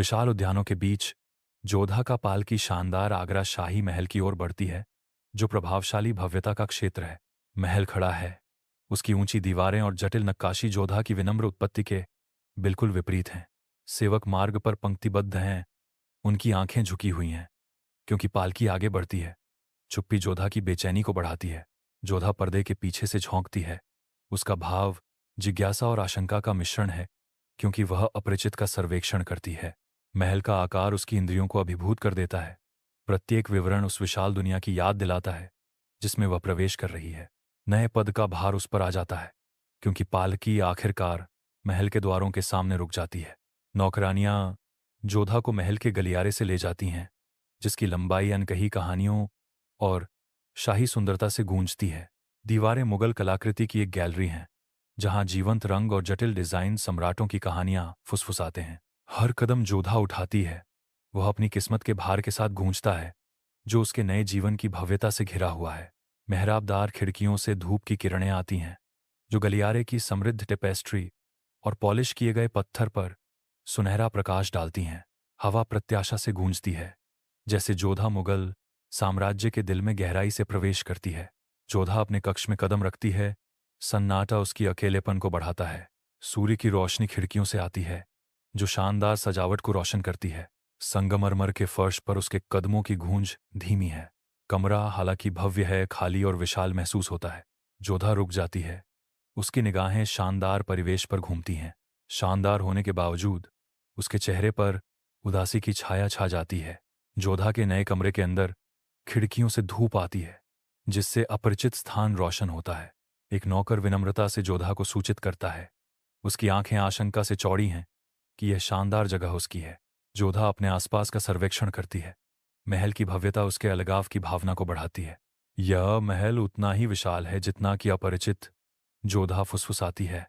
विशाल उद्यानों के बीच जोधा का पालकी शानदार आगरा शाही महल की ओर बढ़ती है, जो प्रभावशाली भव्यता का क्षेत्र है। महल खड़ा है, उसकी ऊंची दीवारें और जटिल नक्काशी जोधा की विनम्र उत्पत्ति के बिल्कुल विपरीत हैं। सेवक मार्ग पर पंक्तिबद्ध हैं, उनकी आंखें झुकी हुई हैं, क्योंकि पालकी आगे बढ़ती है। चुप्पी जोधा की बेचैनी को बढ़ाती है। जोधा पर्दे के पीछे से झोंकती है। उसका भाव जिज्ञासा और आशंका का मिश्रण है, क्योंकि वह अपरिचित का सर्वेक्षण करती है। महल का आकार उसकी इंद्रियों को अभिभूत कर देता है। प्रत्येक विवरण उस विशाल दुनिया की याद दिलाता है जिसमें वह प्रवेश कर रही है। नए पद का भार उस पर आ जाता है, क्योंकि पालकी आखिरकार महल के द्वारों के सामने रुक जाती है। नौकरानियां जोधा को महल के गलियारे से ले जाती हैं, जिसकी लंबाई अनकही कहानियों और शाही सुंदरता से गूंजती है। दीवारें मुगल कलाकृति की एक गैलरी हैं, जहां जीवंत रंग और जटिल डिजाइन सम्राटों की कहानियां फुसफुसाते हैं। हर कदम जोधा उठाती है, वह अपनी किस्मत के भार के साथ गूंजता है, जो उसके नए जीवन की भव्यता से घिरा हुआ है। मेहराबदार खिड़कियों से धूप की किरणें आती हैं, जो गलियारे की समृद्ध टेपेस्ट्री और पॉलिश किए गए पत्थर पर सुनहरा प्रकाश डालती हैं। हवा प्रत्याशा से गूंजती है, जैसे जोधा मुगल साम्राज्य के दिल में गहराई से प्रवेश करती है। जोधा अपने कक्ष में कदम रखती है, सन्नाटा उसकी अकेलेपन को बढ़ाता है। सूर्य की रोशनी खिड़कियों से आती है, जो शानदार सजावट को रोशन करती है। संगमरमर के फर्श पर उसके कदमों की गूंज धीमी है। कमरा हालांकि भव्य है, खाली और विशाल महसूस होता है। जोधा रुक जाती है, उसकी निगाहें शानदार परिवेश पर घूमती हैं। शानदार होने के बावजूद उसके चेहरे पर उदासी की छाया छा जाती है। जोधा के नए कमरे के अंदर खिड़कियों से धूप आती है, जिससे अपरिचित स्थान रोशन होता है। एक नौकर विनम्रता से जोधा को सूचित करता है। उसकी आंखें आशंका से चौड़ी हैं कि यह शानदार जगह उसकी है। जोधा अपने आसपास का सर्वेक्षण करती है। महल की भव्यता उसके अलगाव की भावना को बढ़ाती है। यह महल उतना ही विशाल है जितना कि अपरिचित। जोधा फुसफुसाती है,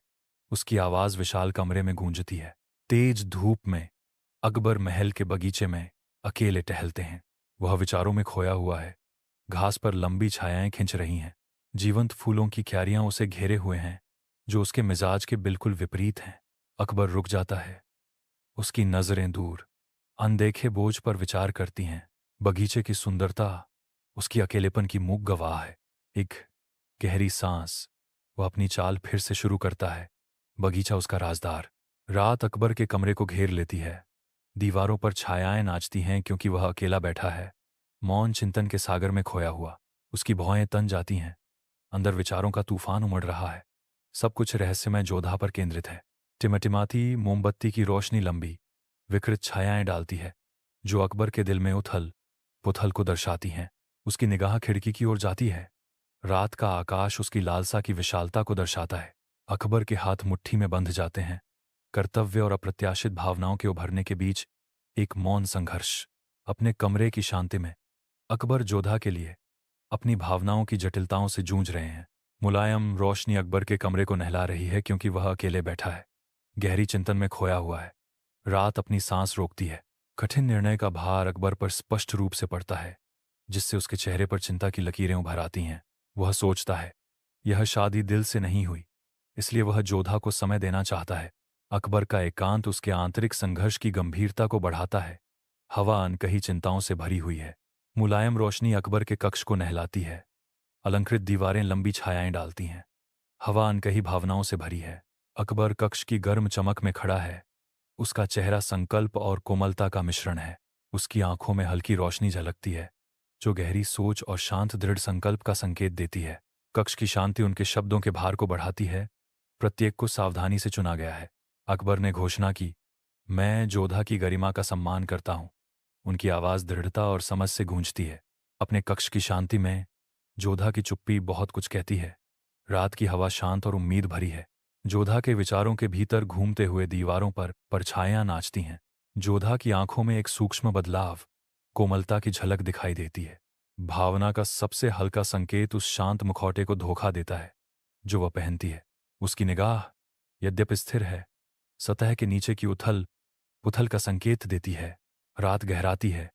उसकी आवाज विशाल कमरे में गूंजती है। तेज धूप में अकबर महल के बगीचे में अकेले टहलते हैं। वह विचारों में खोया हुआ है। घास पर लंबी छायाएं खिंच रही हैं। जीवंत फूलों की क्यारियां उसे घेरे हुए हैं, जो उसके मिजाज के बिल्कुल विपरीत हैं। अकबर रुक जाता है, उसकी नजरें दूर अनदेखे बोझ पर विचार करती हैं। बगीचे की सुंदरता उसकी अकेलेपन की मूक गवाह है। एक गहरी सांस, वह अपनी चाल फिर से शुरू करता है। बगीचा उसका राजदार। रात अकबर के कमरे को घेर लेती है। दीवारों पर छायाएं नाचती हैं, क्योंकि वह अकेला बैठा है, मौन चिंतन के सागर में खोया हुआ। उसकी भौहें तन जाती हैं, अंदर विचारों का तूफान उमड़ रहा है। सब कुछ रहस्यमय जोधा पर केंद्रित है। टिमटिमाती मोमबत्ती की रोशनी लंबी विकृत छायाएं डालती है, जो अकबर के दिल में उथल पुथल को दर्शाती हैं। उसकी निगाह खिड़की की ओर जाती है। रात का आकाश उसकी लालसा की विशालता को दर्शाता है। अकबर के हाथ मुट्ठी में बंध जाते हैं। कर्तव्य और अप्रत्याशित भावनाओं के उभरने के बीच एक मौन संघर्ष। अपने कमरे की शांति में अकबर जोधा के लिए अपनी भावनाओं की जटिलताओं से जूझ रहे हैं। मुलायम रोशनी अकबर के कमरे को नहला रही है, क्योंकि वह अकेले बैठा है, गहरी चिंतन में खोया हुआ है। रात अपनी सांस रोकती है। कठिन निर्णय का भार अकबर पर स्पष्ट रूप से पड़ता है, जिससे उसके चेहरे पर चिंता की लकीरें उभर आती हैं। वह सोचता है, यह शादी दिल से नहीं हुई, इसलिए वह जोधा को समय देना चाहता है। अकबर का एकांत उसके आंतरिक संघर्ष की गंभीरता को बढ़ाता है। हवा अनकही चिंताओं से भरी हुई है। मुलायम रोशनी अकबर के कक्ष को नहलाती है। अलंकृत दीवारें लंबी छायाएं डालती हैं। हवा अनकही भावनाओं से भरी है। अकबर कक्ष की गर्म चमक में खड़ा है। उसका चेहरा संकल्प और कोमलता का मिश्रण है। उसकी आंखों में हल्की रोशनी झलकती है, जो गहरी सोच और शांत दृढ़ संकल्प का संकेत देती है। कक्ष की शांति उनके शब्दों के भार को बढ़ाती है। प्रत्येक को सावधानी से चुना गया है। अकबर ने घोषणा की, मैं जोधा की गरिमा का सम्मान करता हूं। उनकी आवाज दृढ़ता और समझ से गूंजती है। अपने कक्ष की शांति में जोधा की चुप्पी बहुत कुछ कहती है। रात की हवा शांत और उम्मीद भरी है। जोधा के विचारों के भीतर घूमते हुए दीवारों पर परछाइयां नाचती हैं। जोधा की आंखों में एक सूक्ष्म बदलाव, कोमलता की झलक दिखाई देती है। भावना का सबसे हल्का संकेत उस शांत मुखौटे को धोखा देता है जो वह पहनती है। उसकी निगाह यद्यपि स्थिर है, सतह के नीचे की उथल पुथल का संकेत देती है। रात गहराती है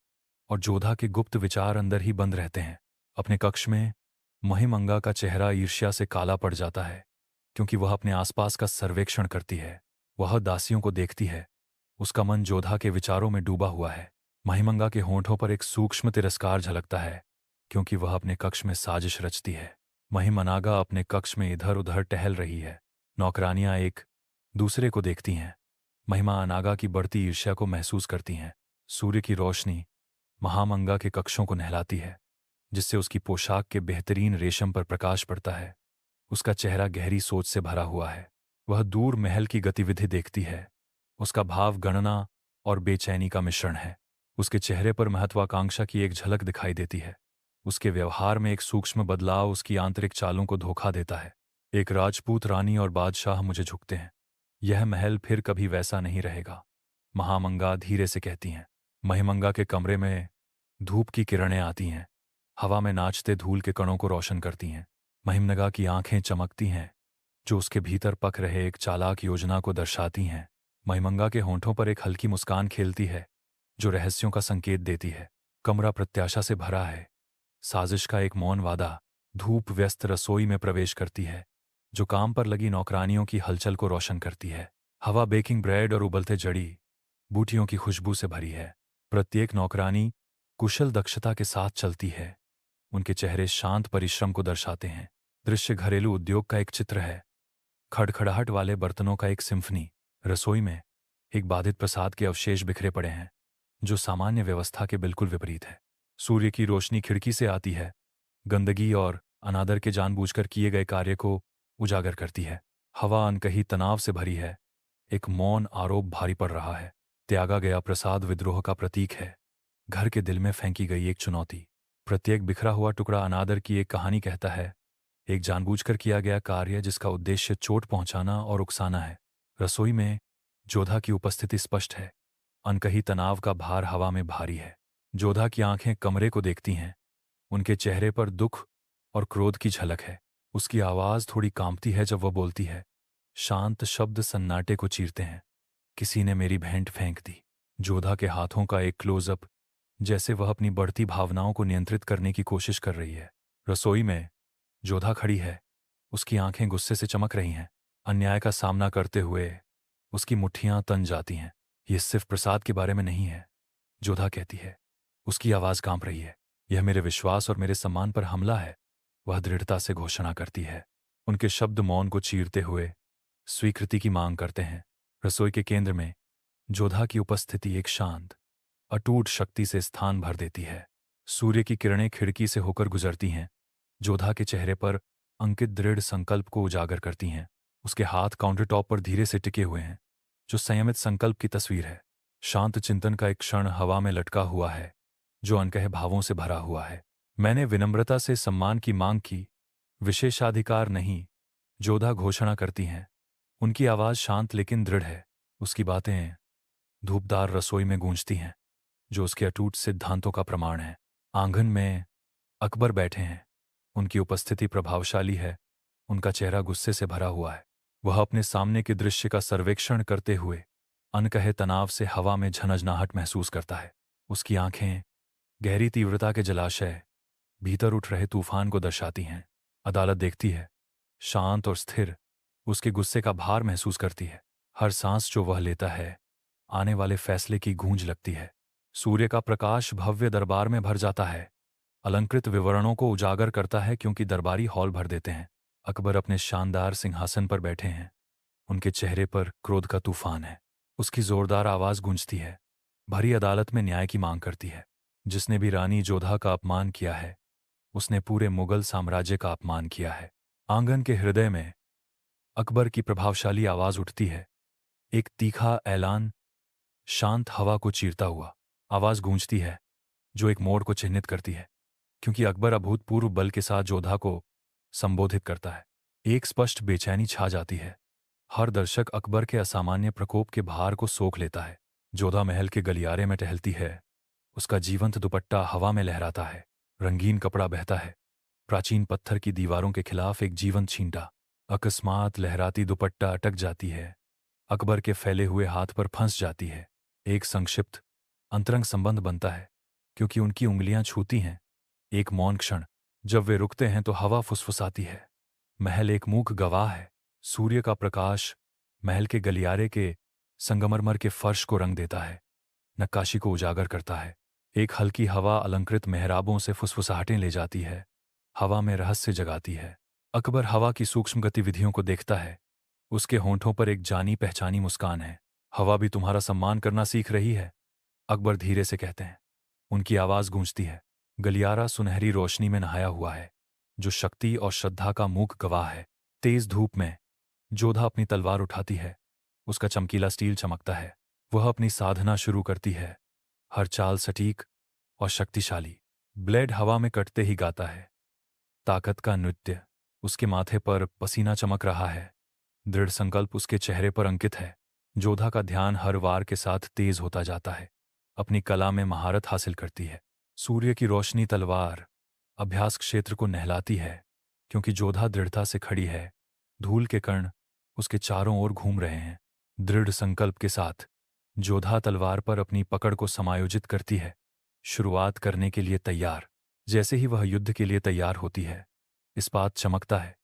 और जोधा के गुप्त विचार अंदर ही बंद रहते हैं। अपने कक्ष में महिमंगा का चेहरा ईर्ष्या से काला पड़ जाता है, क्योंकि वह अपने आसपास का सर्वेक्षण करती है। वह दासियों को देखती है, उसका मन जोधा के विचारों में डूबा हुआ है। महिमंगा के होंठों पर एक सूक्ष्म तिरस्कार झलकता है, क्योंकि वह अपने कक्ष में साजिश रचती है। महिमनागा अपने कक्ष में इधर उधर टहल रही है। नौकरानियां एक दूसरे को देखती हैं। महिमा अनागा की बढ़ती ईर्ष्या को महसूस करती हैं। सूर्य की रोशनी महामंगा के कक्षों को नहलाती है, जिससे उसकी पोशाक के बेहतरीन रेशम पर प्रकाश पड़ता है। उसका चेहरा गहरी सोच से भरा हुआ है। वह दूर महल की गतिविधि देखती है। उसका भाव गणना और बेचैनी का मिश्रण है। उसके चेहरे पर महत्वाकांक्षा की एक झलक दिखाई देती है। उसके व्यवहार में एक सूक्ष्म बदलाव उसकी आंतरिक चालों को धोखा देता है। एक राजपूत रानी और बादशाह मुझे झुकते हैं। यह महल फिर कभी वैसा नहीं रहेगा, महामंगा धीरे से कहती हैं। महिमंगा के कमरे में धूप की किरणें आती हैं, हवा में नाचते धूल के कणों को रोशन करती हैं। महिमनगा की आंखें चमकती हैं, जो उसके भीतर पक रहे एक चालाक योजना को दर्शाती हैं। महिमंगा के होंठों पर एक हल्की मुस्कान खेलती है, जो रहस्यों का संकेत देती है। कमरा प्रत्याशा से भरा है। साजिश का एक मौन वादा। धूप व्यस्त रसोई में प्रवेश करती है, जो काम पर लगी नौकरानियों की हलचल को रोशन करती है। हवा बेकिंग ब्रेड और उबलते जड़ी बूटियों की खुशबू से भरी है। प्रत्येक नौकरानी कुशल दक्षता के साथ चलती है। उनके चेहरे शांत परिश्रम को दर्शाते हैं। दृश्य घरेलू उद्योग का एक चित्र है। खड़खड़ाहट वाले बर्तनों का एक सिम्फनी। रसोई में एक बाधित प्रसाद के अवशेष बिखरे पड़े हैं, जो सामान्य व्यवस्था के बिल्कुल विपरीत है। सूर्य की रोशनी खिड़की से आती है, गंदगी और अनादर के जानबूझकर किए गए कार्य को उजागर करती है। हवा अनकही तनाव से भरी है। एक मौन आरोप भारी पड़ रहा है। त्यागा गया प्रसाद विद्रोह का प्रतीक है। घर के दिल में फेंकी गई एक चुनौती। प्रत्येक बिखरा हुआ टुकड़ा अनादर की एक कहानी कहता है, एक जानबूझकर किया गया कार्य जिसका उद्देश्य चोट पहुंचाना और उकसाना है। रसोई में जोधा की उपस्थिति स्पष्ट है। अनकही तनाव का भार हवा में भारी है। जोधा की आंखें कमरे को देखती हैं। उनके चेहरे पर दुख और क्रोध की झलक है। उसकी आवाज थोड़ी कांपती है जब वह बोलती है। शांत शब्द सन्नाटे को चीरते हैं। किसी ने मेरी भेंट फेंक दी। जोधा के हाथों का एक क्लोजअप, जैसे वह अपनी बढ़ती भावनाओं को नियंत्रित करने की कोशिश कर रही है। रसोई में जोधा खड़ी है। उसकी आंखें गुस्से से चमक रही हैं। अन्याय का सामना करते हुए उसकी मुट्ठियां तन जाती हैं। यह सिर्फ प्रसाद के बारे में नहीं है, जोधा कहती है। उसकी आवाज कांप रही है। यह मेरे विश्वास और मेरे सम्मान पर हमला है, वह दृढ़ता से घोषणा करती है। उनके शब्द मौन को चीरते हुए स्वीकृति की मांग करते हैं। रसोई के केंद्र में जोधा की उपस्थिति एक शांत अटूट शक्ति से स्थान भर देती है। सूर्य की किरणें खिड़की से होकर गुजरती हैं, जोधा के चेहरे पर अंकित दृढ़ संकल्प को उजागर करती हैं। उसके हाथ काउंटर टॉप पर धीरे से टिके हुए हैं, जो संयमित संकल्प की तस्वीर है। शांत चिंतन का एक क्षण हवा में लटका हुआ है, जो अनकहे भावों से भरा हुआ है। मैंने विनम्रता से सम्मान की मांग की, विशेषाधिकार नहीं, जोधा घोषणा करती हैं। उनकी आवाज शांत लेकिन दृढ़ है। उसकी बातें धूपदार रसोई में गूंजती हैं, जो उसके अटूट सिद्धांतों का प्रमाण है। आंगन में अकबर बैठे हैं। उनकी उपस्थिति प्रभावशाली है। उनका चेहरा गुस्से से भरा हुआ है। वह अपने सामने के दृश्य का सर्वेक्षण करते हुए अनकहे तनाव से हवा में झनझनाहट महसूस करता है। उसकी आंखें गहरी तीव्रता के जलाशय, भीतर उठ रहे तूफान को दर्शाती हैं। अदालत देखती है, शांत और स्थिर, उसके गुस्से का भार महसूस करती है। हर सांस जो वह लेता है, आने वाले फैसले की गूंज लगती है। सूर्य का प्रकाश भव्य दरबार में भर जाता है, अलंकृत विवरणों को उजागर करता है क्योंकि दरबारी हॉल भर देते हैं। अकबर अपने शानदार सिंहासन पर बैठे हैं। उनके चेहरे पर क्रोध का तूफान है। उसकी जोरदार आवाज गूंजती है, भरी अदालत में न्याय की मांग करती है। जिसने भी रानी जोधा का अपमान किया है, उसने पूरे मुगल साम्राज्य का अपमान किया है। आंगन के हृदय में अकबर की प्रभावशाली आवाज उठती है, एक तीखा ऐलान, शांत हवा को चीरता हुआ। आवाज गूंजती है, जो एक मोड़ को चिह्नित करती है, क्योंकि अकबर अभूतपूर्व बल के साथ जोधा को संबोधित करता है। एक स्पष्ट बेचैनी छा जाती है। हर दर्शक अकबर के असामान्य प्रकोप के भार को सोख लेता है। जोधा महल के गलियारे में टहलती है। उसका जीवंत दुपट्टा हवा में लहराता है। रंगीन कपड़ा बहता है। प्राचीन पत्थर की दीवारों के खिलाफ एक जीवंत छींटा। अकस्मात लहराती दुपट्टा अटक जाती है, अकबर के फैले हुए हाथ पर फंस जाती है। एक संक्षिप्त अंतरंग संबंध बनता है, क्योंकि उनकी उंगलियां छूती हैं। एक मौन क्षण, जब वे रुकते हैं तो हवा फुसफुसाती है। महल एक मूक गवाह है। सूर्य का प्रकाश महल के गलियारे के संगमरमर के फर्श को रंग देता है, नक्काशी को उजागर करता है। एक हल्की हवा अलंकृत मेहराबों से फुसफुसाहटें ले जाती है, हवा में रहस्य जगाती है। अकबर हवा की सूक्ष्म गतिविधियों को देखता है। उसके होंठों पर एक जानी पहचानी मुस्कान है। हवा भी तुम्हारा सम्मान करना सीख रही है, अकबर धीरे से कहते हैं। उनकी आवाज गूंजती है। गलियारा सुनहरी रोशनी में नहाया हुआ है, जो शक्ति और श्रद्धा का मूक गवाह है। तेज धूप में जोधा अपनी तलवार उठाती है। उसका चमकीला स्टील चमकता है। वह अपनी साधना शुरू करती है, हर चाल सटीक और शक्तिशाली। ब्लेड हवा में कटते ही गाता है, ताकत का नृत्य। उसके माथे पर पसीना चमक रहा है, दृढ़ संकल्प उसके चेहरे पर अंकित है। जोधा का ध्यान हर वार के साथ तेज होता जाता है, अपनी कला में महारत हासिल करती है। सूर्य की रोशनी तलवार अभ्यास क्षेत्र को नहलाती है, क्योंकि जोधा दृढ़ता से खड़ी है। धूल के कण उसके चारों ओर घूम रहे हैं। दृढ़ संकल्प के साथ जोधा तलवार पर अपनी पकड़ को समायोजित करती है, शुरुआत करने के लिए तैयार। जैसे ही वह युद्ध के लिए तैयार होती है, इस्पात चमकता है,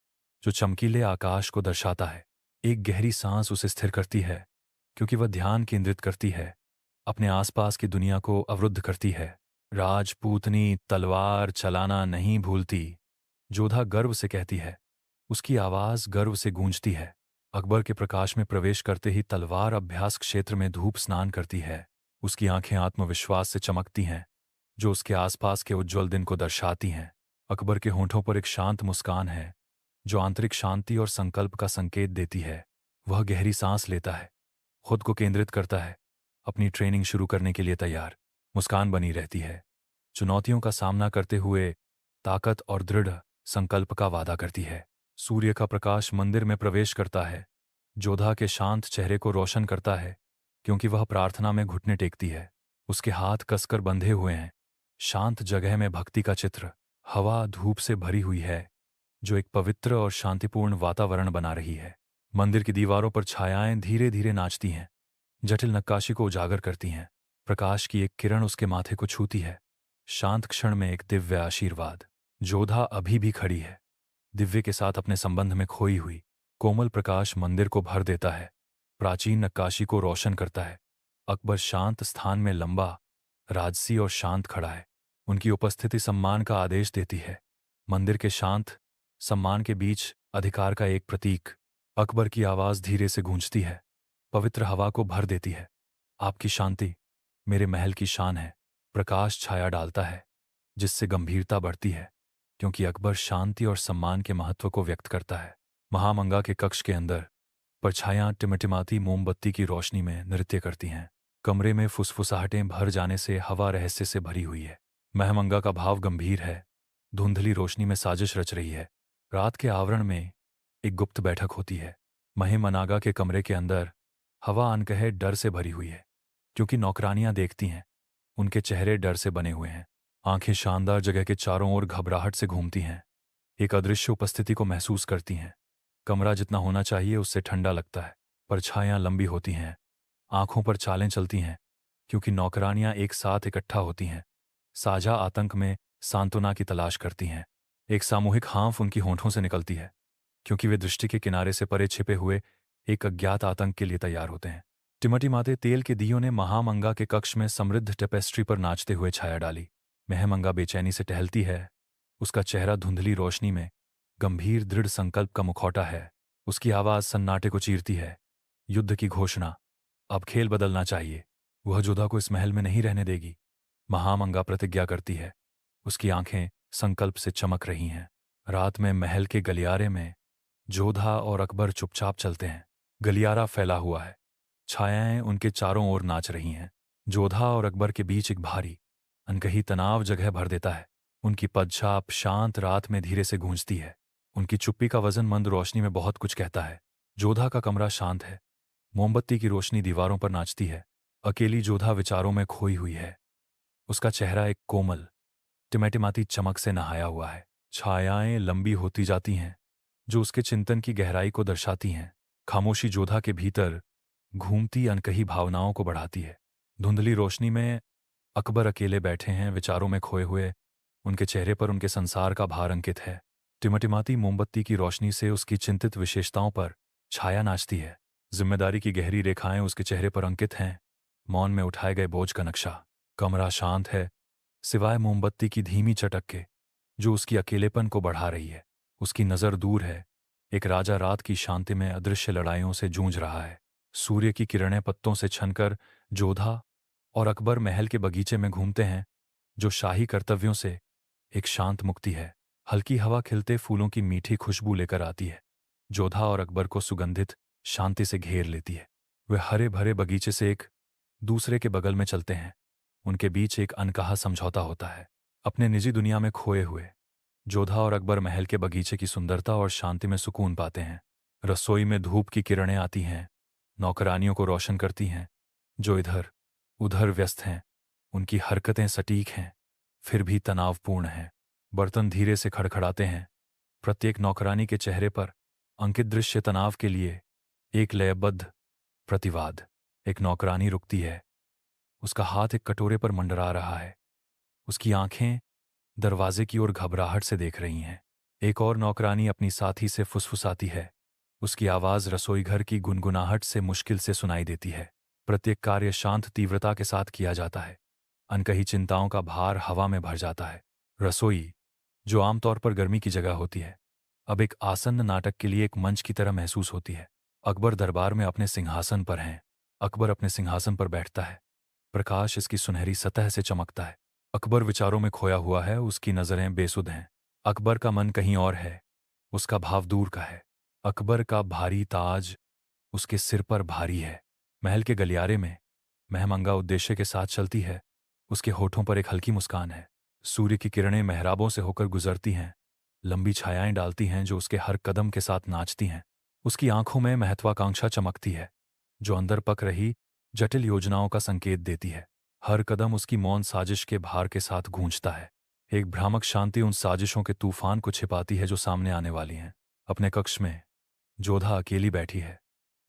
जो चमकीले आकाश को दर्शाता है। एक गहरी सांस उसे स्थिर करती है, क्योंकि वह ध्यान केंद्रित करती है, अपने आसपास की दुनिया को अवरुद्ध करती है। राजपूतनी तलवार चलाना नहीं भूलती, जोधा गर्व से कहती है। उसकी आवाज गर्व से गूंजती है। अकबर के प्रकाश में प्रवेश करते ही तलवार अभ्यास क्षेत्र में धूप स्नान करती है। उसकी आंखें आत्मविश्वास से चमकती हैं, जो उसके आसपास के उज्ज्वल दिन को दर्शाती हैं। अकबर के होंठों पर एक शांत मुस्कान है, जो आंतरिक शांति और संकल्प का संकेत देती है। वह गहरी सांस लेता है, खुद को केंद्रित करता है, अपनी ट्रेनिंग शुरू करने के लिए तैयार। मुस्कान बनी रहती है, चुनौतियों का सामना करते हुए ताकत और दृढ़ संकल्प का वादा करती है। सूर्य का प्रकाश मंदिर में प्रवेश करता है, जोधा के शांत चेहरे को रोशन करता है, क्योंकि वह प्रार्थना में घुटने टेकती है। उसके हाथ कसकर बंधे हुए हैं। शांत जगह में भक्ति का चित्र। हवा धूप से भरी हुई है, जो एक पवित्र और शांतिपूर्ण वातावरण बना रही है। मंदिर की दीवारों पर छायाएं धीरे धीरे नाचती हैं, जटिल नक्काशी को उजागर करती हैं। प्रकाश की एक किरण उसके माथे को छूती है। शांत क्षण में एक दिव्य आशीर्वाद। जोधा अभी भी खड़ी है, दिव्य के साथ अपने संबंध में खोई हुई। कोमल प्रकाश मंदिर को भर देता है, प्राचीन नक्काशी को रोशन करता है। अकबर शांत स्थान में लंबा, राजसी और शांत खड़ा है। उनकी उपस्थिति सम्मान का आदेश देती है। मंदिर के शांत सम्मान के बीच अधिकार का एक प्रतीक। अकबर की आवाज धीरे से गूंजती है, पवित्र हवा को भर देती है। आपकी शांति मेरे महल की शान है। प्रकाश छाया डालता है, जिससे गंभीरता बढ़ती है, क्योंकि अकबर शांति और सम्मान के महत्व को व्यक्त करता है। महामंगा के कक्ष के अंदर परछायां टिमटिमाती मोमबत्ती की रोशनी में नृत्य करती हैं। कमरे में फुसफुसाहटें भर जाने से हवा रहस्य से भरी हुई है। महमंगा का भाव गंभीर है, धुंधली रोशनी में साजिश रच रही है। रात के आवरण में एक गुप्त बैठक होती है। महिमनागा के कमरे के अंदर हवा अनकहे डर से भरी हुई है, क्योंकि नौकरानियां देखती हैं। उनके चेहरे डर से बने हुए हैं, आंखें शानदार जगह के चारों ओर घबराहट से घूमती हैं, एक अदृश्य उपस्थिति को महसूस करती हैं। कमरा जितना होना चाहिए उससे ठंडा लगता है। परछायां लंबी होती हैं, आंखों पर चालें चलती हैं, क्योंकि नौकरानियां एक साथ इकट्ठा होती हैं, साझा आतंक में सांत्वना की तलाश करती हैं। एक सामूहिक हाँफ उनकी होंठों से निकलती है, क्योंकि वे दृष्टि के किनारे से परे छिपे हुए एक अज्ञात आतंक के लिए तैयार होते हैं। टिमटिमाते तेल के दियों ने महामंगा के कक्ष में समृद्ध टेपेस्ट्री पर नाचते हुए छाया डाली। महमंगा बेचैनी से टहलती है, उसका चेहरा धुंधली रोशनी में गंभीर दृढ़ संकल्प का मुखौटा है। उसकी आवाज सन्नाटे को चीरती है, युद्ध की घोषणा। अब खेल बदलना चाहिए। वह जोधा को इस महल में नहीं रहने देगी। महामंगा प्रतिज्ञा करती है, उसकी आंखें संकल्प से चमक रही हैं। रात में महल के गलियारे में जोधा और अकबर चुपचाप चलते हैं। गलियारा फैला हुआ है, छायाएं उनके चारों ओर नाच रही हैं। जोधा और अकबर के बीच एक भारी अनकही तनाव जगह भर देता है। उनकी पदछाप शांत रात में धीरे से गूंजती है। उनकी चुप्पी का वजन मंद रोशनी में बहुत कुछ कहता है। जोधा का कमरा शांत है, मोमबत्ती की रोशनी दीवारों पर नाचती है। अकेली जोधा विचारों में खोई हुई है। उसका चेहरा एक कोमल टिमटिमाती चमक से नहाया हुआ है। छायाएं लंबी होती जाती हैं, जो उसके चिंतन की गहराई को दर्शाती हैं। खामोशी जोधा के भीतर घूमती अनकही भावनाओं को बढ़ाती है। धुंधली रोशनी में अकबर अकेले बैठे हैं, विचारों में खोए हुए। उनके चेहरे पर उनके संसार का भार अंकित है। टिमटिमाती मोमबत्ती की रोशनी से उसकी चिंतित विशेषताओं पर छाया नाचती है। जिम्मेदारी की गहरी रेखाएं उसके चेहरे पर अंकित हैं, मौन में उठाए गए बोझ का नक्शा। कमरा शांत है, सिवाय मोमबत्ती की धीमी चटक के, जो उसकी अकेलेपन को बढ़ा रही है। उसकी नज़र दूर है, एक राजा रात की शांति में अदृश्य लड़ाइयों से जूझ रहा है। सूर्य की किरणें पत्तों से छनकर जोधा और अकबर महल के बगीचे में घूमते हैं, जो शाही कर्तव्यों से एक शांत मुक्ति है। हल्की हवा खिलते फूलों की मीठी खुशबू लेकर आती है, जोधा और अकबर को सुगंधित शांति से घेर लेती है। वे हरे भरे बगीचे से एक दूसरे के बगल में चलते हैं। उनके बीच एक अनकहा समझौता होता है। अपने निजी दुनिया में खोए हुए जोधा और अकबर महल के बगीचे की सुंदरता और शांति में सुकून पाते हैं। रसोई में धूप की किरणें आती हैं, नौकरानियों को रोशन करती हैं, जो इधर उधर व्यस्त हैं। उनकी हरकतें सटीक हैं, फिर भी तनावपूर्ण हैं। बर्तन धीरे से खड़खड़ाते हैं, प्रत्येक नौकरानी के चेहरे पर अंकित दृश्य तनाव के लिए एक लयबद्ध प्रतिवाद। एक नौकरानी रुकती है, उसका हाथ एक कटोरे पर मंडरा रहा है, उसकी आंखें दरवाजे की ओर घबराहट से देख रही हैं। एक और नौकरानी अपनी साथी से फुसफुसाती है, उसकी आवाज़ रसोईघर की गुनगुनाहट से मुश्किल से सुनाई देती है। प्रत्येक कार्य शांत तीव्रता के साथ किया जाता है, अनकही चिंताओं का भार हवा में भर जाता है। रसोई, जो आमतौर पर गर्मी की जगह होती है, अब एक आसन्न नाटक के लिए एक मंच की तरह महसूस होती है। अकबर दरबार में अपने सिंहासन पर हैं। अकबर अपने सिंहासन पर बैठता है, प्रकाश इसकी सुनहरी सतह से चमकता है। अकबर विचारों में खोया हुआ है, उसकी नज़रें बेसुध हैं। अकबर का मन कहीं और है, उसका भाव दूर का है। अकबर का भारी ताज उसके सिर पर भारी है। महल के गलियारे में महमंगा उद्देश्य के साथ चलती है, उसके होठों पर एक हल्की मुस्कान है। सूर्य की किरणें मेहराबों से होकर गुजरती हैं, लंबी छायाएं डालती हैं जो उसके हर कदम के साथ नाचती हैं। उसकी आंखों में महत्वाकांक्षा चमकती है, जो अंदर पक रही जटिल योजनाओं का संकेत देती है। हर कदम उसकी मौन साजिश के भार के साथ गूंजता है। एक भ्रामक शांति उन साजिशों के तूफान को छिपाती है जो सामने आने वाली हैं। अपने कक्ष में जोधा अकेली बैठी है,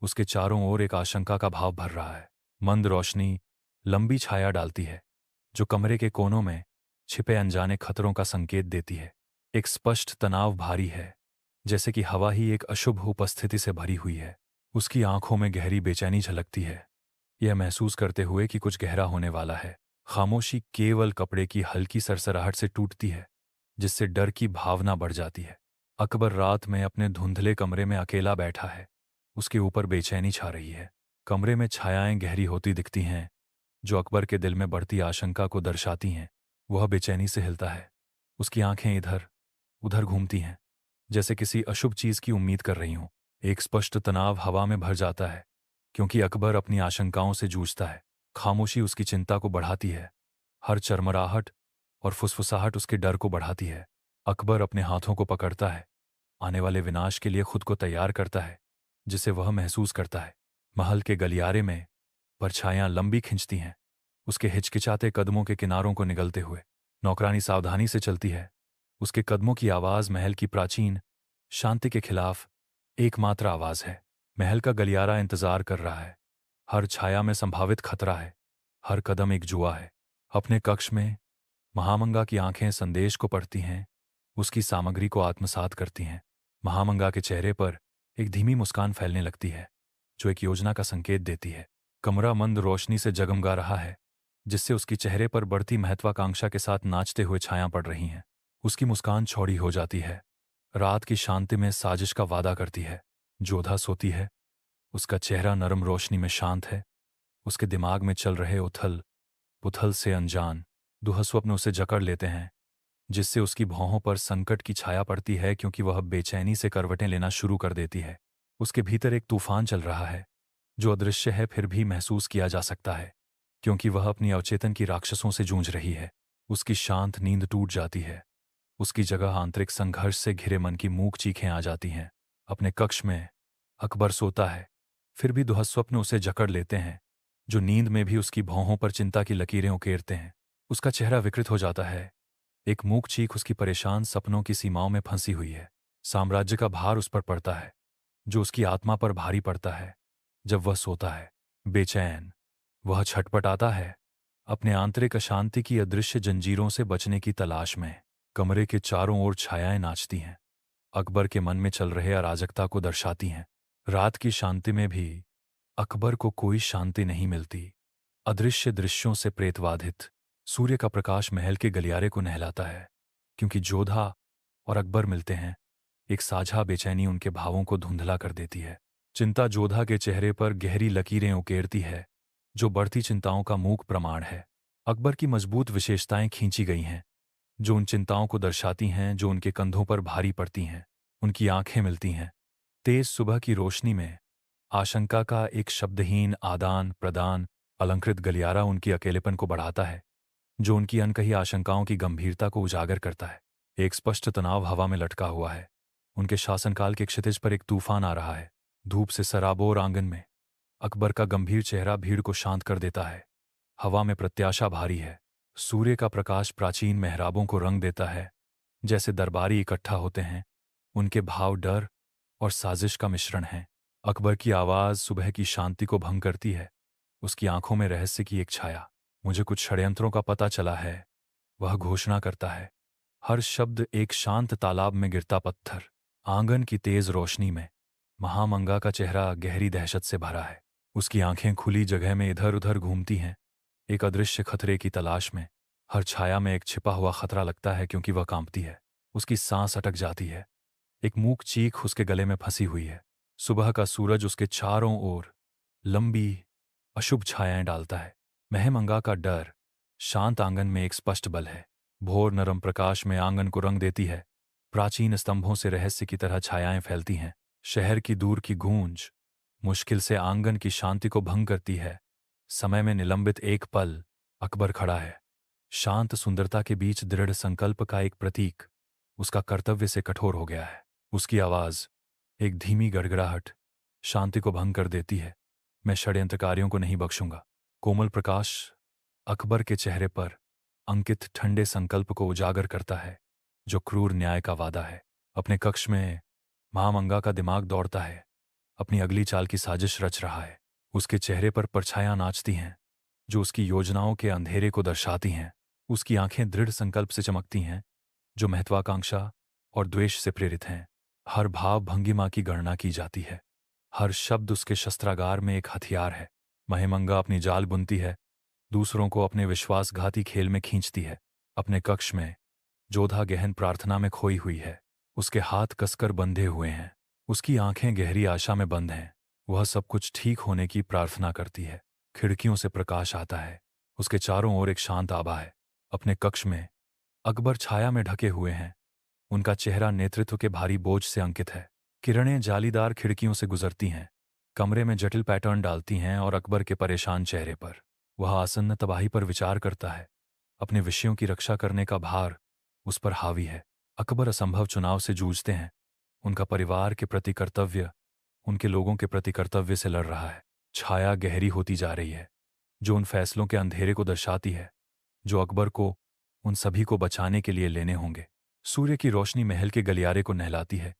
उसके चारों ओर एक आशंका का भाव भर रहा है। मंद रोशनी लंबी छाया डालती है, जो कमरे के कोनों में छिपे अनजाने खतरों का संकेत देती है। एक स्पष्ट तनाव भारी है, जैसे कि हवा ही एक अशुभ उपस्थिति से भरी हुई है। उसकी आंखों में गहरी बेचैनी झलकती है, यह महसूस करते हुए कि कुछ गहरा होने वाला है। खामोशी केवल कपड़े की हल्की सरसराहट से टूटती है, जिससे डर की भावना बढ़ जाती है। अकबर रात में अपने धुंधले कमरे में अकेला बैठा है, उसके ऊपर बेचैनी छा रही है। कमरे में छायाएं गहरी होती दिखती हैं, जो अकबर के दिल में बढ़ती आशंका को दर्शाती हैं। वह बेचैनी से हिलता है, उसकी आंखें इधर उधर घूमती हैं, जैसे किसी अशुभ चीज की उम्मीद कर रही हों। एक स्पष्ट तनाव हवा में भर जाता है, क्योंकि अकबर अपनी आशंकाओं से जूझता है। खामोशी उसकी चिंता को बढ़ाती है, हर चरमराहट और फुसफुसाहट उसके डर को बढ़ाती है। अकबर अपने हाथों को पकड़ता है, आने वाले विनाश के लिए खुद को तैयार करता है, जिसे वह महसूस करता है। महल के गलियारे में परछायां लंबी खिंचती हैं, उसके हिचकिचाते कदमों के किनारों को निगलते हुए। नौकरानी सावधानी से चलती है, उसके कदमों की आवाज महल की प्राचीन शांति के खिलाफ एकमात्र आवाज है। महल का गलियारा इंतजार कर रहा है, हर छाया में संभावित खतरा है, हर कदम एक जुआ है। अपने कक्ष में महामंगा की आंखें संदेश को पढ़ती हैं, उसकी सामग्री को आत्मसात करती हैं। महामंगा के चेहरे पर एक धीमी मुस्कान फैलने लगती है, जो एक योजना का संकेत देती है। कमरा मंद रोशनी से जगमगा रहा है, जिससे उसकी चेहरे पर बढ़ती महत्वाकांक्षा के साथ नाचते हुए छायां पड़ रही हैं। उसकी मुस्कान चौड़ी हो जाती है, रात की शांति में साजिश का वादा करती है। जोधा सोती है, उसका चेहरा नरम रोशनी में शांत है, उसके दिमाग में चल रहे उथल पुथल से अनजान दुःस्वप्न उसे जकड़ लेते हैं, जिससे उसकी भौहों पर संकट की छाया पड़ती है, क्योंकि वह बेचैनी से करवटें लेना शुरू कर देती है। उसके भीतर एक तूफान चल रहा है, जो अदृश्य है फिर भी महसूस किया जा सकता है, क्योंकि वह अपनी अवचेतन की राक्षसों से जूझ रही है। उसकी शांत नींद टूट जाती है, उसकी जगह आंतरिक संघर्ष से घिरे मन की मूक चीखें आ जाती हैं। अपने कक्ष में अकबर सोता है, फिर भी दुःस्वप्न उसे जकड़ लेते हैं, जो नींद में भी उसकी भौहों पर चिंता की लकीरें उकेरते हैं। उसका चेहरा विकृत हो जाता है, एक मूक चीख उसकी परेशान सपनों की सीमाओं में फंसी हुई है। साम्राज्य का भार उस पर पड़ता है, जो उसकी आत्मा पर भारी पड़ता है। जब वह सोता है, बेचैन, वह छटपटाता है, अपने आंतरिक अशांति की अदृश्य जंजीरों से बचने की तलाश में। कमरे के चारों ओर छायाएं नाचती हैं, अकबर के मन में चल रहे अराजकता को दर्शाती हैं। रात की शांति में भी अकबर को कोई शांति नहीं मिलती। अदृश्य दृश्यों से प्रेतवाधित सूर्य का प्रकाश महल के गलियारे को नहलाता है। क्योंकि जोधा और अकबर मिलते हैं, एक साझा बेचैनी उनके भावों को धुंधला कर देती है। चिंता जोधा के चेहरे पर गहरी लकीरें उकेरती है, जो बढ़ती चिंताओं का मूक प्रमाण है। अकबर की मजबूत विशेषताएं खींची गई हैं, जो उन चिंताओं को दर्शाती हैं जो उनके कंधों पर भारी पड़ती हैं। उनकी आंखें मिलती हैं। तेज सुबह की रोशनी में आशंका का एक शब्दहीन आदान प्रदान अलंकृत गलियारा उनकी अकेलेपन को बढ़ाता है, जो उनकी अनकही आशंकाओं की गंभीरता को उजागर करता है। एक स्पष्ट तनाव हवा में लटका हुआ है। उनके शासनकाल के क्षितिज पर एक तूफान आ रहा है। धूप से सराबोर आंगन में अकबर का गंभीर चेहरा भीड़ को शांत कर देता है। हवा में प्रत्याशा भारी है। सूर्य का प्रकाश प्राचीन मेहराबों को रंग देता है। जैसे दरबारी इकट्ठा होते हैं, उनके भाव डर और साजिश का मिश्रण है। अकबर की आवाज सुबह की शांति को भंग करती है। उसकी आंखों में रहस्य की एक छाया। मुझे कुछ षड्यंत्रों का पता चला है, वह घोषणा करता है। हर शब्द एक शांत तालाब में गिरता पत्थर। आंगन की तेज रोशनी में महामंगा का चेहरा गहरी दहशत से भरा है। उसकी आंखें खुली जगह में इधर उधर घूमती हैं, एक अदृश्य खतरे की तलाश में। हर छाया में एक छिपा हुआ खतरा लगता है, क्योंकि वह कांपती है। उसकी सांस अटक जाती है। एक मूक चीख उसके गले में फंसी हुई है। सुबह का सूरज उसके चारों ओर लंबी अशुभ छायाएं डालता है। महमंगा का डर शांत आंगन में एक स्पष्ट बल है। भोर नरम प्रकाश में आंगन को रंग देती है। प्राचीन स्तंभों से रहस्य की तरह छायाएं फैलती हैं। शहर की दूर की गूंज मुश्किल से आंगन की शांति को भंग करती है। समय में निलंबित एक पल अकबर खड़ा है। शांत सुंदरता के बीच दृढ़ संकल्प का एक प्रतीक। उसका कर्तव्य से कठोर हो गया है। उसकी आवाज एक धीमी गड़गड़ाहट शांति को भंग कर देती है। मैं षड्यंत्रकारियों को नहीं बख्शूंगा। कोमल प्रकाश अकबर के चेहरे पर अंकित ठंडे संकल्प को उजागर करता है, जो क्रूर न्याय का वादा है। अपने कक्ष में महामंगा का दिमाग दौड़ता है। अपनी अगली चाल की साजिश रच रहा है। उसके चेहरे पर परछायां नाचती हैं, जो उसकी योजनाओं के अंधेरे को दर्शाती हैं। उसकी आंखें दृढ़ संकल्प से चमकती हैं, जो महत्वाकांक्षा और द्वेष से प्रेरित हैं। हर भाव भंगिमा की गणना की जाती है। हर शब्द उसके शस्त्रागार में एक हथियार है। महिमंगा अपनी जाल बुनती है, दूसरों को अपने विश्वासघाती खेल में खींचती है। अपने कक्ष में जोधा गहन प्रार्थना में खोई हुई है। उसके हाथ कसकर बंधे हुए हैं। उसकी आंखें गहरी आशा में बंद हैं। वह सब कुछ ठीक होने की प्रार्थना करती है। खिड़कियों से प्रकाश आता है। उसके चारों ओर एक शांत आभा है। अपने कक्ष में अकबर छाया में ढके हुए हैं। उनका चेहरा नेतृत्व के भारी बोझ से अंकित है। किरणें जालीदार खिड़कियों से गुजरती हैं, कमरे में जटिल पैटर्न डालती हैं, और अकबर के परेशान चेहरे पर वह आसन्न तबाही पर विचार करता है। अपने विषयों की रक्षा करने का भार उस पर हावी है। अकबर असंभव चुनाव से जूझते हैं। उनका परिवार के प्रति कर्तव्य उनके लोगों के प्रति कर्तव्य से लड़ रहा है। छाया गहरी होती जा रही है, जो उन फैसलों के अंधेरे को दर्शाती है, जो अकबर को उन सभी को बचाने के लिए लेने होंगे। सूर्य की रोशनी महल के गलियारे को नहलाती है।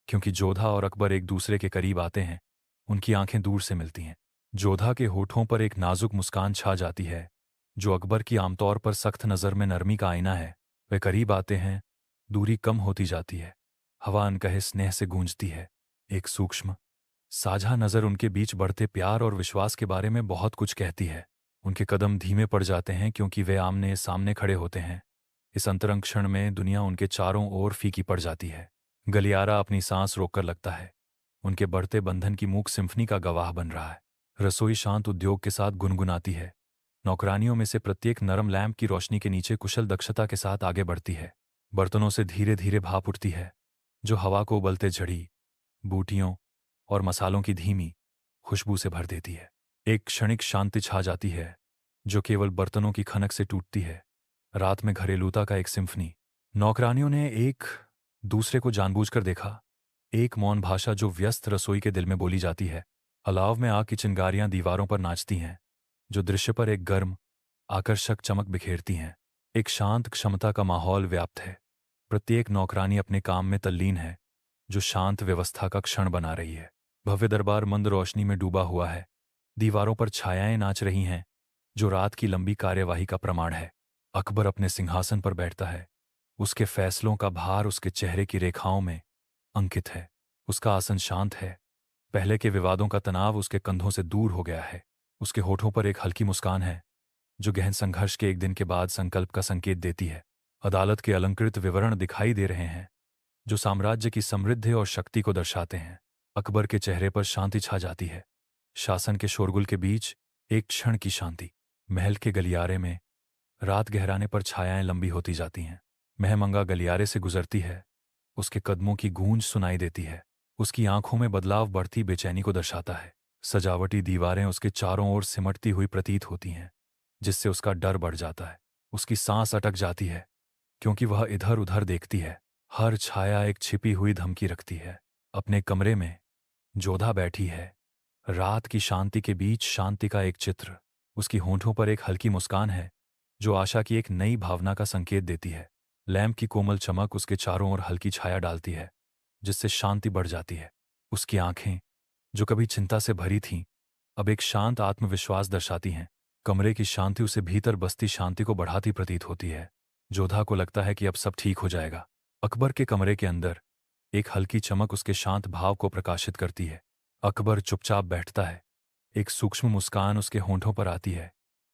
क्योंकि जोधा और अकबर एक दूसरे के करीब आते हैं, उनकी आंखें दूर से मिलती हैं। जोधा के होठों पर एक नाजुक मुस्कान छा जाती है, जो अकबर की आमतौर पर सख्त नज़र में नरमी का आईना है। वे करीब आते हैं, दूरी कम होती जाती है। हवा अनकहे स्नेह से गूंजती है। एक सूक्ष्म साझा नज़र उनके बीच बढ़ते प्यार और विश्वास के बारे में बहुत कुछ कहती है। उनके कदम धीमे पड़ जाते हैं, क्योंकि वे आमने सामने खड़े होते हैं। इस अंतरंग क्षण में दुनिया उनके चारों ओर फीकी पड़ जाती है। गलियारा अपनी सांस रोककर लगता है। उनके बढ़ते बंधन की मूक सिम्फनी का गवाह बन रहा है। रसोई शांत उद्योग के साथ गुनगुनाती है। नौकरानियों में से प्रत्येक नरम लैंप की रोशनी के नीचे कुशल दक्षता के साथ आगे बढ़ती है। बर्तनों से धीरे धीरे भाप उठती है, जो हवा को उबलते झड़ी बूटियों और मसालों की धीमी खुशबू से भर देती है। एक क्षणिक शांति छा जाती है, जो केवल बर्तनों की खनक से टूटती है। रात में घरेलूता का एक सिम्फनी। नौकरानियों ने एक दूसरे को जानबूझकर देखा। एक मौन भाषा जो व्यस्त रसोई के दिल में बोली जाती है। अलाव में आग की चिंगारियां दीवारों पर नाचती हैं, जो दृश्य पर एक गर्म आकर्षक चमक बिखेरती हैं। एक शांत क्षमता का माहौल व्याप्त है। प्रत्येक नौकरानी अपने काम में तल्लीन है, जो शांत व्यवस्था का क्षण बना रही है। भव्य दरबार मंद रोशनी में डूबा हुआ है। दीवारों पर छायाएं नाच रही हैं, जो रात की लंबी कार्यवाही का प्रमाण है। अकबर अपने सिंहासन पर बैठता है। उसके फैसलों का भार उसके चेहरे की रेखाओं में अंकित है। उसका आसन शांत है। पहले के विवादों का तनाव उसके कंधों से दूर हो गया है। उसके होठों पर एक हल्की मुस्कान है जो गहन संघर्ष के एक दिन के बाद संकल्प का संकेत देती है। अदालत के अलंकृत विवरण दिखाई दे रहे हैं जो साम्राज्य की समृद्धि और शक्ति को दर्शाते हैं। अकबर के चेहरे पर शांति छा जाती है। शासन के शोरगुल के बीच एक क्षण की शांति। महल के गलियारे में रात गहराने पर छायाएं लंबी होती जाती हैं। महमंगा गलियारे से गुजरती है। उसके कदमों की गूंज सुनाई देती है। उसकी आंखों में बदलाव बढ़ती बेचैनी को दर्शाता है। सजावटी दीवारें उसके चारों ओर सिमटती हुई प्रतीत होती हैं जिससे उसका डर बढ़ जाता है। उसकी सांस अटक जाती है क्योंकि वह इधर उधर देखती है। हर छाया एक छिपी हुई धमकी रखती है। अपने कमरे में जोधा बैठी है। रात की शांति के बीच शांति का एक चित्र। उसकी होंठों पर एक हल्की मुस्कान है जो आशा की एक नई भावना का संकेत देती है। लैंप की कोमल चमक उसके चारों ओर हल्की छाया डालती है जिससे शांति बढ़ जाती है। उसकी आंखें जो कभी चिंता से भरी थीं अब एक शांत आत्मविश्वास दर्शाती हैं। कमरे की शांति उसे भीतर बसती शांति को बढ़ाती प्रतीत होती है। जोधा को लगता है कि अब सब ठीक हो जाएगा। अकबर के कमरे के अंदर एक हल्की चमक उसके शांत भाव को प्रकाशित करती है। अकबर चुपचाप बैठता है। एक सूक्ष्म मुस्कान उसके होंठों पर आती है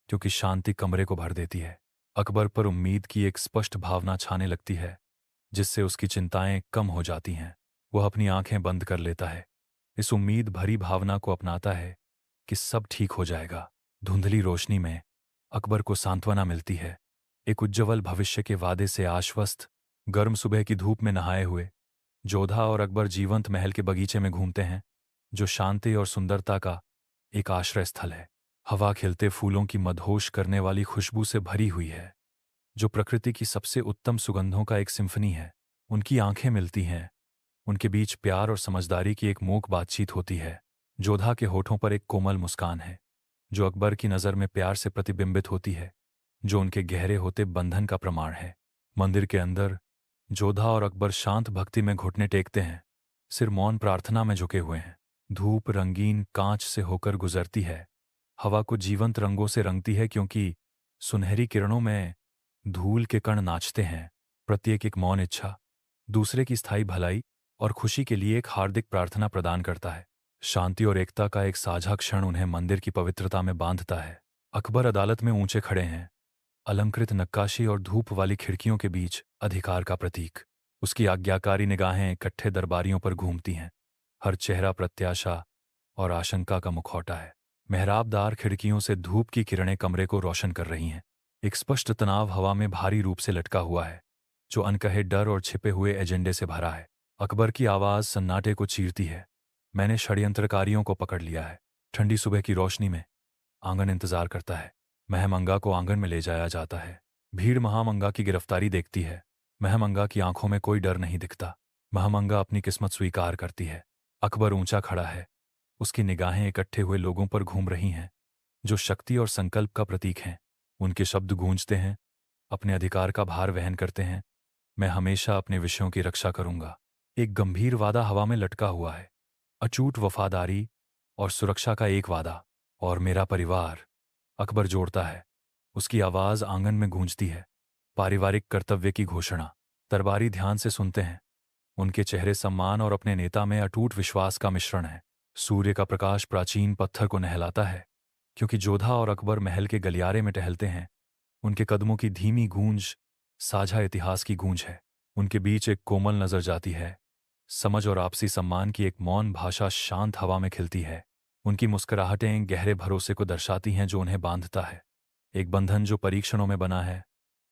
क्योंकि शांति कमरे को भर देती है। अकबर पर उम्मीद की एक स्पष्ट भावना छाने लगती है जिससे उसकी चिंताएं कम हो जाती हैं। वह अपनी आंखें बंद कर लेता है। इस उम्मीद भरी भावना को अपनाता है कि सब ठीक हो जाएगा। धुंधली रोशनी में अकबर को सांत्वना मिलती है। एक उज्ज्वल भविष्य के वादे से आश्वस्त। गर्म सुबह की धूप में नहाए हुए जोधा और अकबर जीवंत महल के बगीचे में घूमते हैं जो शांति और सुंदरता का एक आश्रय स्थल है। हवा खिलते फूलों की मदहोश करने वाली खुशबू से भरी हुई है जो प्रकृति की सबसे उत्तम सुगंधों का एक सिम्फनी है। उनकी आंखें मिलती हैं। उनके बीच प्यार और समझदारी की एक मूक बातचीत होती है। जोधा के होठों पर एक कोमल मुस्कान है जो अकबर की नज़र में प्यार से प्रतिबिंबित होती है जो उनके गहरे होते बंधन का प्रमाण है। मंदिर के अंदर जोधा और अकबर शांत भक्ति में घुटने टेकते हैं। सिर मौन प्रार्थना में झुके हुए हैं। धूप रंगीन कांच से होकर गुजरती है। हवा को जीवंत रंगों से रंगती है क्योंकि सुनहरी किरणों में धूल के कण नाचते हैं। प्रत्येक एक मौन इच्छा दूसरे की स्थायी भलाई और खुशी के लिए एक हार्दिक प्रार्थना प्रदान करता है। शांति और एकता का एक साझा क्षण उन्हें मंदिर की पवित्रता में बांधता है। अकबर अदालत में ऊंचे खड़े हैं। अलंकृत नक्काशी और धूप वाली खिड़कियों के बीच अधिकार का प्रतीक। उसकी आज्ञाकारी निगाहें इकट्ठे दरबारियों पर घूमती हैं। हर चेहरा प्रत्याशा और आशंका का मुखौटा है। मेहराबदार खिड़कियों से धूप की किरणें कमरे को रोशन कर रही हैं। एक स्पष्ट तनाव हवा में भारी रूप से लटका हुआ है जो अनकहे डर और छिपे हुए एजेंडे से भरा है। अकबर की आवाज़ सन्नाटे को चीरती है। मैंने षड्यंत्रकारियों को पकड़ लिया है। ठंडी सुबह की रोशनी में आंगन इंतजार करता है। महमंगा को आंगन में ले जाया जाता है। भीड़ महामंगा की गिरफ्तारी देखती है। महमंगा की आंखों में कोई डर नहीं दिखता। महमंगा अपनी किस्मत स्वीकार करती है। अकबर ऊंचा खड़ा है। उसकी निगाहें इकट्ठे हुए लोगों पर घूम रही हैं जो शक्ति और संकल्प का प्रतीक हैं। उनके शब्द गूंजते हैं, अपने अधिकार का भार वहन करते हैं। मैं हमेशा अपने विषयों की रक्षा करूंगा। एक गंभीर वादा हवा में लटका हुआ है। अचूट वफादारी और सुरक्षा का एक वादा। और मेरा परिवार, अकबर जोड़ता है। उसकी आवाज़ आंगन में गूंजती है। पारिवारिक कर्तव्य की घोषणा। दरबारी ध्यान से सुनते हैं। उनके चेहरे सम्मान और अपने नेता में अटूट विश्वास का मिश्रण है। सूर्य का प्रकाश प्राचीन पत्थर को नहलाता है क्योंकि जोधा और अकबर महल के गलियारे में टहलते हैं। उनके कदमों की धीमी गूंज साझा इतिहास की गूंज है। उनके बीच एक कोमल नजर जाती है। समझ और आपसी सम्मान की एक मौन भाषा शांत हवा में खिलती है। उनकी मुस्कुराहटें गहरे भरोसे को दर्शाती हैं जो उन्हें बांधता है। एक बंधन जो परीक्षणों में बना है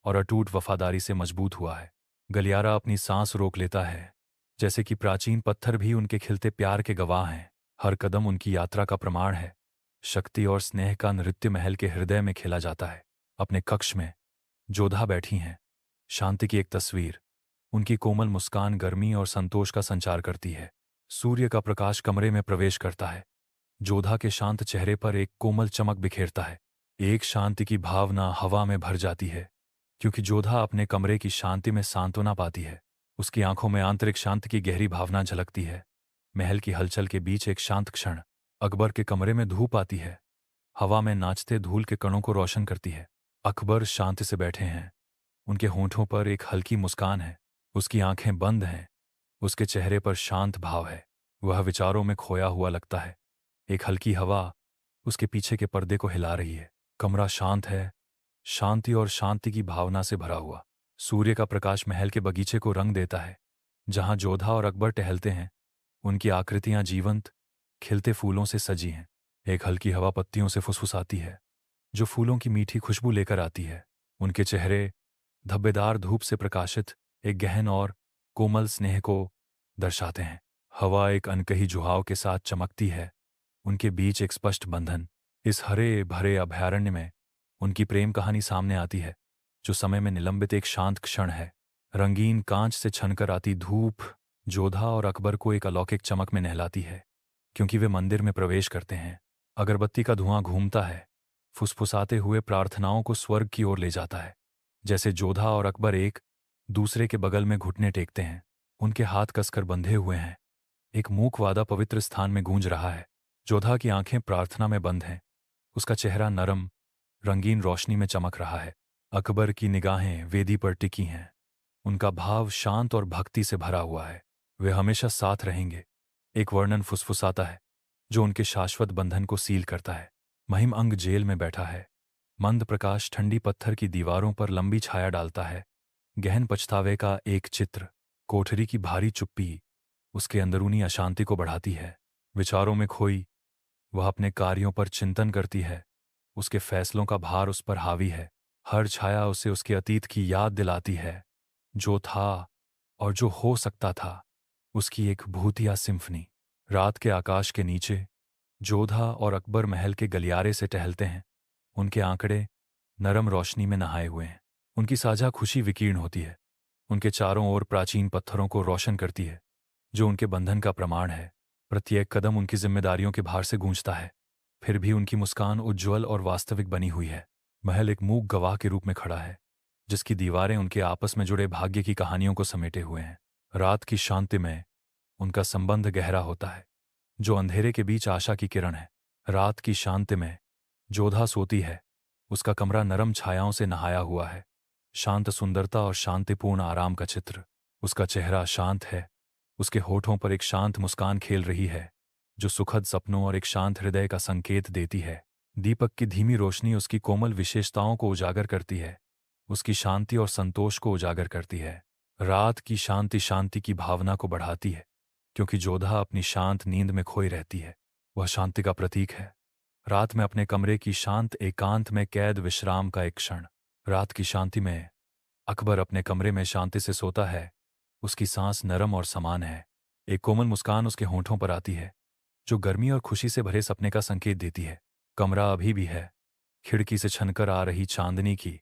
और अटूट वफादारी से मजबूत हुआ है। गलियारा अपनी सांस रोक लेता है जैसे कि प्राचीन पत्थर भी उनके खिलते प्यार के गवाह हैं। हर कदम उनकी यात्रा का प्रमाण है। शक्ति और स्नेह का नृत्य महल के हृदय में खेला जाता है। अपने कक्ष में जोधा बैठी हैं। शांति की एक तस्वीर। उनकी कोमल मुस्कान गर्मी और संतोष का संचार करती है। सूर्य का प्रकाश कमरे में प्रवेश करता है। जोधा के शांत चेहरे पर एक कोमल चमक बिखेरता है। एक शांति की भावना हवा में भर जाती है क्योंकि जोधा अपने कमरे की शांति में सांत्वना पाती है। उसकी आंखों में आंतरिक शांति की गहरी भावना झलकती है। महल की हलचल के बीच एक शांत क्षण। अकबर के कमरे में धूप आती है। हवा में नाचते धूल के कणों को रोशन करती है। अकबर शांति से बैठे हैं। उनके होंठों पर एक हल्की मुस्कान है। उसकी आंखें बंद हैं। उसके चेहरे पर शांत भाव है। वह विचारों में खोया हुआ लगता है। एक हल्की हवा उसके पीछे के पर्दे को हिला रही है। कमरा शांत है, शांति और शांति की भावना से भरा हुआ। सूर्य का प्रकाश महल के बगीचे को रंग देता है। जहां जोधा और अकबर टहलते हैं, उनकी आकृतियां जीवंत, खिलते फूलों से सजी हैं। एक हल्की हवा पत्तियों से फुसफुसाती है, जो फूलों की मीठी खुशबू लेकर आती है। उनके चेहरे धब्बेदार धूप से प्रकाशित एक गहन और कोमल स्नेह को दर्शाते हैं। हवा एक अनकही जुहाव के साथ चमकती है, उनके बीच एक स्पष्ट बंधन। इस हरे भरे अभयारण्य में उनकी प्रेम कहानी सामने आती है, जो समय में निलंबित एक शांत क्षण है। रंगीन कांच से छनकर आती धूप जोधा और अकबर को एक अलौकिक चमक में नहलाती है, क्योंकि वे मंदिर में प्रवेश करते हैं। अगरबत्ती का धुआं घूमता है, फुसफुसाते हुए प्रार्थनाओं को स्वर्ग की ओर ले जाता है। जैसे जोधा और अकबर एक दूसरे के बगल में घुटने टेकते हैं, उनके हाथ कसकर बंधे हुए हैं। एक मूक वादा पवित्र स्थान में गूंज रहा है। जोधा की आंखें प्रार्थना में बंद हैं, उसका चेहरा नरम रंगीन रोशनी में चमक रहा है। अकबर की निगाहें वेदी पर टिकी हैं, उनका भाव शांत और भक्ति से भरा हुआ है। वे हमेशा साथ रहेंगे। एक वर्णन फुसफुसाता है, जो उनके शाश्वत बंधन को सील करता है। महिम अंग जेल में बैठा है। मंद प्रकाश ठंडी पत्थर की दीवारों पर लंबी छाया डालता है। गहन पछतावे का एक चित्र, कोठरी की भारी चुप्पी उसके अंदरूनी अशांति को बढ़ाती है। विचारों में खोई वह अपने कार्यों पर चिंतन करती है। उसके फैसलों का भार उस पर हावी है। हर छाया उसे उसके अतीत की याद दिलाती है, जो था और जो हो सकता था। उसकी एक भूतिया सिम्फनी। रात के आकाश के नीचे जोधा और अकबर महल के गलियारे से टहलते हैं। उनके आंकड़े नरम रोशनी में नहाए हुए हैं। उनकी साझा खुशी विकीर्ण होती है, उनके चारों ओर प्राचीन पत्थरों को रोशन करती है, जो उनके बंधन का प्रमाण है। प्रत्येक कदम उनकी जिम्मेदारियों के भार से गूंजता है, फिर भी उनकी मुस्कान उज्ज्वल और वास्तविक बनी हुई है। महल एक मूक गवाह के रूप में खड़ा है, जिसकी दीवारें उनके आपस में जुड़े भाग्य की कहानियों को समेटे हुए हैं। रात की शांति में उनका संबंध गहरा होता है, जो अंधेरे के बीच आशा की किरण है। रात की शांति में जोधा सोती है, उसका कमरा नरम छायाओं से नहाया हुआ है। शांत सुंदरता और शांतिपूर्ण आराम का चित्र। उसका चेहरा शांत है, उसके होठों पर एक शांत मुस्कान खेल रही है, जो सुखद सपनों और एक शांत हृदय का संकेत देती है। दीपक की धीमी रोशनी उसकी कोमल विशेषताओं को उजागर करती है, उसकी शांति और संतोष को उजागर करती है। रात की शांति शांति की भावना को बढ़ाती है, क्योंकि जोधा अपनी शांत नींद में खोई रहती है। वह शांति का प्रतीक है। रात में अपने कमरे की शांत एकांत में कैद विश्राम का एक क्षण। रात की शांति में अकबर अपने कमरे में शांति से सोता है। उसकी सांस नरम और समान है। एक कोमल मुस्कान उसके होंठों पर आती है, जो गर्मी और खुशी से भरे सपने का संकेत देती है। कमरा अभी भी है, खिड़की से छनकर आ रही चांदनी की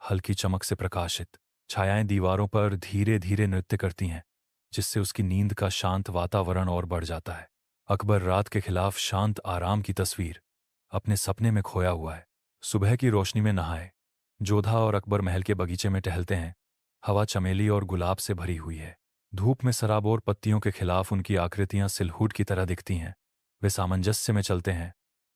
हल्की चमक से प्रकाशित। छायाएं दीवारों पर धीरे धीरे नृत्य करती हैं, जिससे उसकी नींद का शांत वातावरण और बढ़ जाता है। अकबर रात के खिलाफ शांत आराम की तस्वीर अपने सपने में खोया हुआ है। सुबह की रोशनी में नहाए जोधा और अकबर महल के बगीचे में टहलते हैं। हवा चमेली और गुलाब से भरी हुई है। धूप में सराबोर पत्तियों के खिलाफ उनकी आकृतियां सिलहूट की तरह दिखती हैं। वे सामंजस्य में चलते हैं,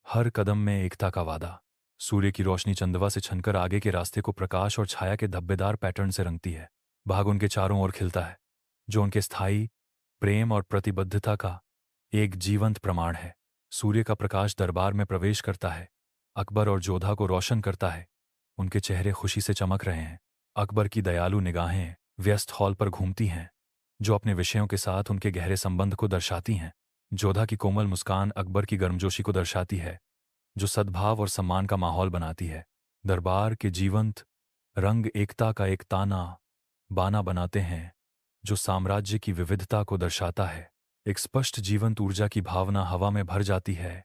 हर कदम में एकता का वादा। सूर्य की रोशनी चंदवा से छनकर आगे के रास्ते को प्रकाश और छाया के धब्बेदार पैटर्न से रंगती है। बाग उनके चारों ओर खिलता है, जो उनके स्थायी प्रेम और प्रतिबद्धता का एक जीवंत प्रमाण है। सूर्य का प्रकाश दरबार में प्रवेश करता है, अकबर और जोधा को रोशन करता है। उनके चेहरे खुशी से चमक रहे हैं। अकबर की दयालु निगाहें व्यस्त हॉल पर घूमती हैं, जो अपने विषयों के साथ उनके गहरे संबंध को दर्शाती हैं। जोधा की कोमल मुस्कान अकबर की गर्मजोशी को दर्शाती है, जो सद्भाव और सम्मान का माहौल बनाती है। दरबार के जीवंत रंग एकता का एक ताना बाना बनाते हैं, जो साम्राज्य की विविधता को दर्शाता है। एक स्पष्ट जीवंत ऊर्जा की भावना हवा में भर जाती है,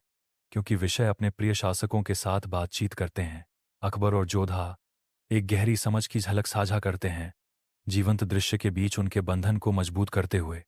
क्योंकि विषय अपने प्रिय शासकों के साथ बातचीत करते हैं। अकबर और जोधा एक गहरी समझ की झलक साझा करते हैं, जीवंत दृश्य के बीच उनके बंधन को मजबूत करते हुए।